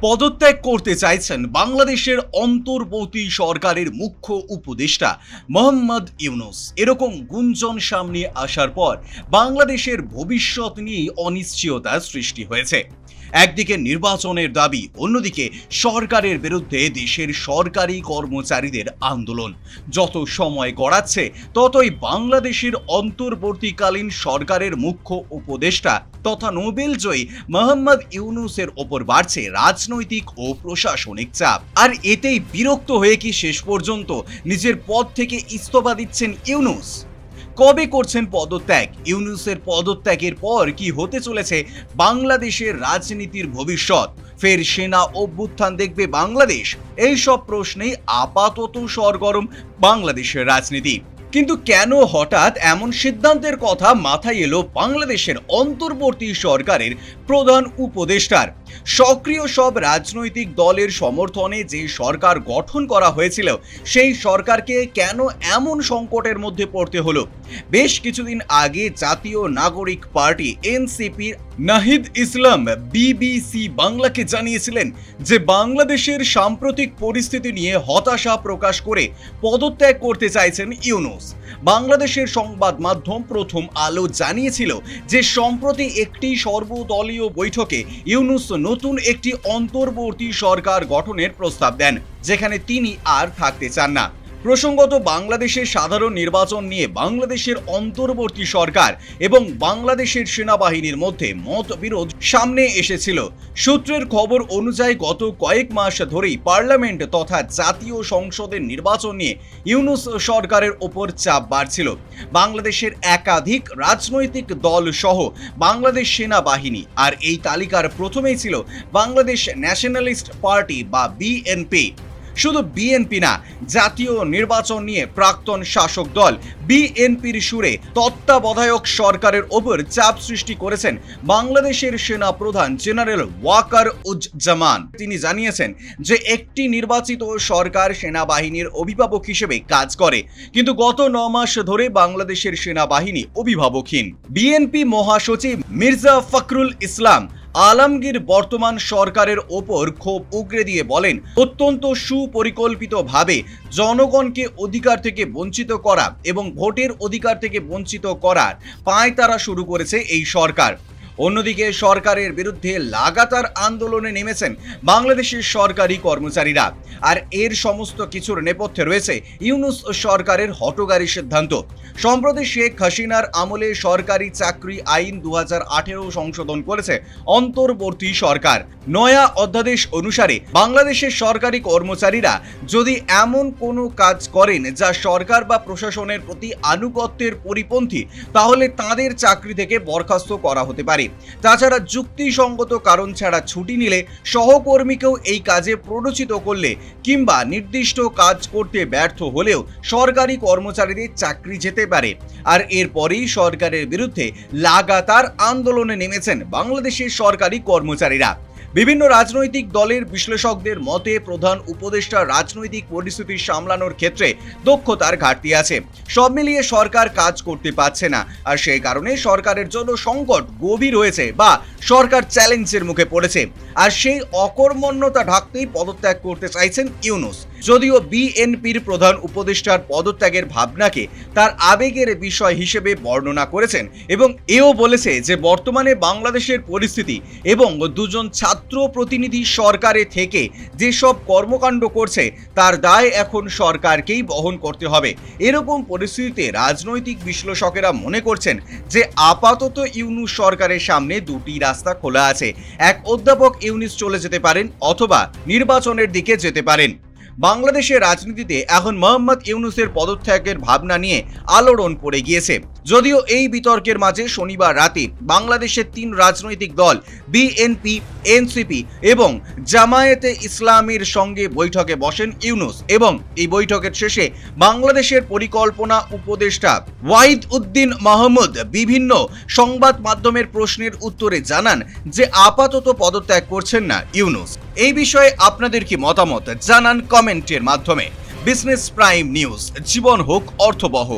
পদত্যাগ করতে চাইছেন বাংলাদেশের অন্তর্বর্তী সরকারের মুখ্য উপদেষ্টা মোহাম্মদ ইউনূস। এরকম গুঞ্জন সামনে আসার পর বাংলাদেশের ভবিষ্যৎ নিয়ে অনিশ্চয়তা সৃষ্টি হয়েছে। একদিকে নির্বাচনের দাবি, অন্যদিকে সরকারের বিরুদ্ধে দেশের সরকারি কর্মচারীদের আন্দোলন। যত সময় গড়াচ্ছে ততই বাংলাদেশের অন্তর্বর্তীকালীন সরকারের মুখ্য উপদেষ্টা তথা নোবেলজয়ী মোহাম্মদ ইউনূসের ওপর বাড়ছে রাজনৈতিক ও প্রশাসনিক চাপ। আর এতেই বিরক্ত হয়ে কি শেষ পর্যন্ত নিজের পদ থেকে ইস্তফা দিচ্ছেন ইউনূস? কবে করছেন পদত্যাগ? ইউনূসের পদত্যাগের পর কি হতে চলেছে বাংলাদেশের রাজনীতির ভবিষ্যৎ? ফের সেনা অভ্যুত্থান দেখবে বাংলাদেশ? এইসব প্রশ্নেই আপাতত সরগরম বাংলাদেশের রাজনীতি। কিন্তু কেন হঠাৎ এমন সিদ্ধান্তের কথা মাথায় এলো বাংলাদেশের অন্তর্বর্তী সরকারের প্রধান উপদেষ্টার? সক্রিয় সব রাজনৈতিক দলের সমর্থনে যে সরকার গঠন করা হয়েছিল, সেই সরকারকে কেন এমন সংকটের মধ্যে পড়তে হলো? বেশ কিছুদিন আগে জাতীয় নাগরিক পার্টি এনসিপির নাহিদ ইসলাম বিবিসি বাংলাকে জানিয়েছিলেন যে বাংলাদেশের সাম্প্রতিক পরিস্থিতি নিয়ে হতাশা প্রকাশ করে পদত্যাগ করতে চাইছেন ইউনূস। বাংলাদেশের সংবাদ মাধ্যম প্রথম আলো জানিয়েছিল যে সম্প্রতি একটি সর্বদলীয় বৈঠকে ইউনূস নতুন একটি অন্তর্বর্তী সরকার গঠনের প্রস্তাব দেন, যেখানে তিনি আর থাকতে চান না। প্রসঙ্গত, বাংলাদেশের সাধারণ নির্বাচন নিয়ে বাংলাদেশের অন্তর্বর্তী সরকার এবং বাংলাদেশের সেনাবাহিনীর মধ্যে মতবিরোধ সামনে এসেছিল। সূত্রের খবর অনুযায়ী গত কয়েক মাস ধরেই পার্লামেন্ট তথা জাতীয় সংসদের নির্বাচন নিয়ে ইউনূস সরকারের ওপর চাপ বাড়ছিল। বাংলাদেশের একাধিক রাজনৈতিক দল সহ বাংলাদেশ সেনাবাহিনী, আর এই তালিকার প্রথমেই ছিল বাংলাদেশ ন্যাশনালিস্ট পার্টি বা বিএনপি। শুধু বিএনপি না, জাতীয় নির্বাচন নিয়ে প্রাক্তন শাসক দল বিএনপির সুরে তত্ত্বাবধায়ক সরকারের ওপর চাপ সৃষ্টি করেছেন বাংলাদেশের সেনা প্রধান জেনারেল ওয়াকার উজ্জামান। তিনি জানিয়েছেন যে একটি নির্বাচিত সরকার সেনাবাহিনীর অভিভাবক হিসেবে কাজ করে, কিন্তু গত 9 মাস ধরে বাংলাদেশের সেনাবাহিনী অভিভাবকহীন। বিএনপি মহাসচিব মির্জা ফখরুল ইসলাম আলমগীর বর্তমান সরকারের ওপর ক্ষোভ উগরে দিয়ে বলেন, অত্যন্ত সুপরিকল্পিতভাবে জনগণকে অধিকার থেকে বঞ্চিত করা এবং ভোটের অধিকার থেকে বঞ্চিত করার পায়তারা শুরু করেছে এই সরকার। অন্যদিকে সরকারের বিরুদ্ধে লাগাতার আন্দোলনে নেমেছেন বাংলাদেশের সরকারি কর্মচারীরা। আর এর সমস্ত কিছুর নেপথ্যে রয়েছে ইউনূস সরকারের হঠকারী সিদ্ধান্ত। সম্প্রতি শেখ হাসিনার আমলে সরকারি চাকরি আইন 2018 সংশোধন করেছে অন্তর্বর্তী সরকার। নয়া অধ্যাদেশ অনুসারে বাংলাদেশের সরকারি কর্মচারীরা যদি এমন কোনো কাজ করেন যা সরকার বা প্রশাসনের প্রতি আনুগত্যের পরিপন্থী, তাহলে তাদের চাকরি থেকে বরখাস্ত করা হতে পারে। তাছাড়া যুক্তিসঙ্গত কারণ ছাড়া ছুটি নিলে, সহকর্মীকেও এই কাজে প্ররোচিত করলে কিংবা নির্দিষ্ট কাজ করতে ব্যর্থ হলেও সরকারি কর্মচারীদের চাকরি যেতে পারে। আর এরপরেই সরকারের বিরুদ্ধে লাগাতার আন্দোলনে নেমেছেন বাংলাদেশের সরকারি কর্মচারীরা। বিভিন্ন রাজনৈতিক দলের বিশ্লেষকদের মতে প্রধান উপদেষ্টা রাজনৈতিক পরিস্থিতি সামলানোর ক্ষেত্রে দক্ষতার ঘাটতি আছে। সব মিলিয়ে সরকার কাজ করতে পারছে না, আর সেই কারণে সরকারের জন্য সংকট গভীর হয়েছে বা সরকার চ্যালেঞ্জের মুখে পড়েছে। আর সেই অকর্মণ্যতা ঢাকতেই পদত্যাগ করতে চাইছেন ইউনূস। যদিও বিএনপির প্রধান উপদেষ্টার পদত্যাগের ভাবনাকে তার আবেগের বিষয় হিসেবে বর্ণনা করেছেন এবং এও বলেছে যে বর্তমানে বাংলাদেশের পরিস্থিতি এবং দুজন ছাত্র প্রতিনিধি সরকারে থেকে যেসব কর্মকাণ্ড করছে তার দায় এখন সরকারকেই বহন করতে হবে। এরকম পরিস্থিতিতে রাজনৈতিক বিশ্লেষকেরা মনে করছেন যে আপাতত ইউনূস সরকারের সামনে দুটি রাস্তা খোলা আছে। এক, অধ্যাপক ইউনূস চলে যেতে পারেন অথবা নির্বাচনের দিকে যেতে পারেন। বাংলাদেশের রাজনীতিতে এখন মোহাম্মদ ইউনূসের পদত্যাগের ভাবনা নিয়ে আলোড়ন পড়ে গিয়েছে। যদিও এই বিতর্কের মাঝে শনিবার রাতে বাংলাদেশের 3 রাজনৈতিক দল বিএনপি, এনসিপি এবং জামায়াতে ইসলামীর সঙ্গে বৈঠকে বসেন ইউনূস এবং এই বৈঠকের শেষে বাংলাদেশের পরিকল্পনা উপদেষ্টা ওয়াহিদ উদ্দিন মাহমুদ বিভিন্ন সংবাদ মাধ্যমের প্রশ্নের উত্তরে জানান যে আপাতত পদত্যাগ করছেন না ইউনূস। এই বিষয়ে আপনাদের কি মতামত জানান কমেন্টের মাধ্যমে। বিজনেস প্রাইম নিউজ, জীবন হোক অর্থবহ।